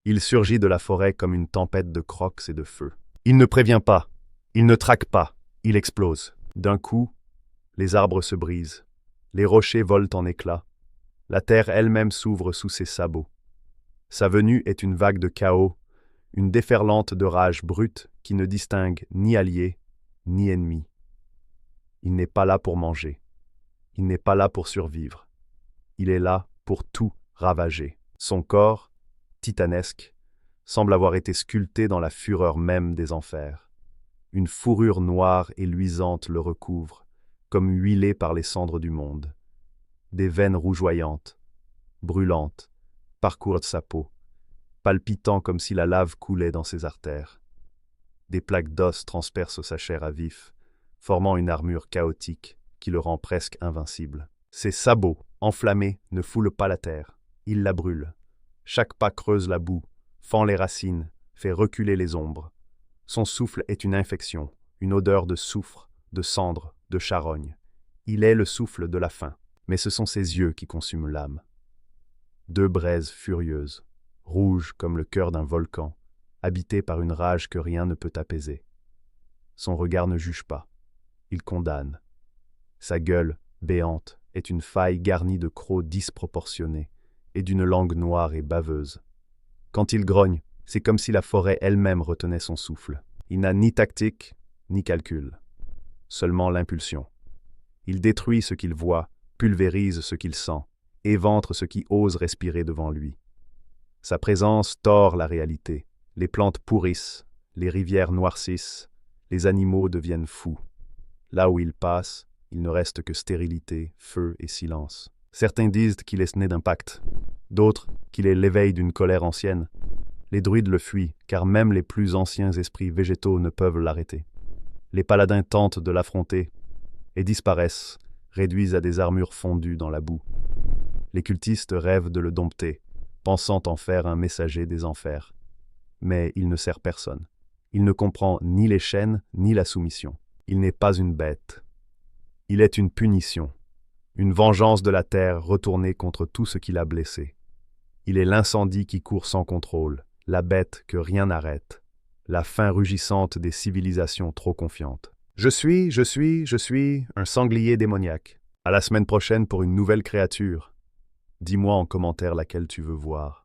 Il surgit de la forêt comme une tempête de crocs et de feu. Il ne prévient pas, il ne traque pas, il explose. D'un coup, les arbres se brisent, les rochers volent en éclats, la terre elle-même s'ouvre sous ses sabots. Sa venue est une vague de chaos, une déferlante de rage brute qui ne distingue ni allié, ni ennemi. Il n'est pas là pour manger, il n'est pas là pour survivre, il est là pour tout ravager. Son corps, titanesque, semble avoir été sculpté dans la fureur même des enfers. Une fourrure noire et luisante le recouvre, comme huilé par les cendres du monde. Des veines rougeoyantes, brûlantes, parcourent sa peau, palpitant comme si la lave coulait dans ses artères. Des plaques d'os transpercent sa chair à vif, formant une armure chaotique qui le rend presque invincible. Ses sabots, enflammés, ne foulent pas la terre, ils la brûlent. Chaque pas creuse la boue, fend les racines, fait reculer les ombres. Son souffle est une infection, une odeur de soufre, de cendre, de charogne. Il est le souffle de la faim, mais ce sont ses yeux qui consument l'âme. Deux braises furieuses, rouges comme le cœur d'un volcan, habité par une rage que rien ne peut apaiser. Son regard ne juge pas, il condamne. Sa gueule, béante, est une faille garnie de crocs disproportionnés et d'une langue noire et baveuse. Quand il grogne, c'est comme si la forêt elle-même retenait son souffle. Il n'a ni tactique, ni calcul, seulement l'impulsion. Il détruit ce qu'il voit, pulvérise ce qu'il sent, éventre ce qui ose respirer devant lui. Sa présence tord la réalité. Les plantes pourrissent, les rivières noircissent, les animaux deviennent fous. Là où il passe, il ne reste que stérilité, feu et silence. Certains disent qu'il est né d'un pacte, d'autres qu'il est l'éveil d'une colère ancienne. Les druides le fuient, car même les plus anciens esprits végétaux ne peuvent l'arrêter. Les paladins tentent de l'affronter et disparaissent, réduits à des armures fondues dans la boue. Les cultistes rêvent de le dompter, pensant en faire un messager des enfers. Mais il ne sert personne. Il ne comprend ni les chaînes ni la soumission. Il n'est pas une bête. Il est une punition, une vengeance de la terre retournée contre tout ce qui l'a blessé. Il est l'incendie qui court sans contrôle, la bête que rien n'arrête, la faim rugissante des civilisations trop confiantes. Je suis un sanglier démoniaque. À la semaine prochaine pour une nouvelle créature. Dis-moi en commentaire laquelle tu veux voir.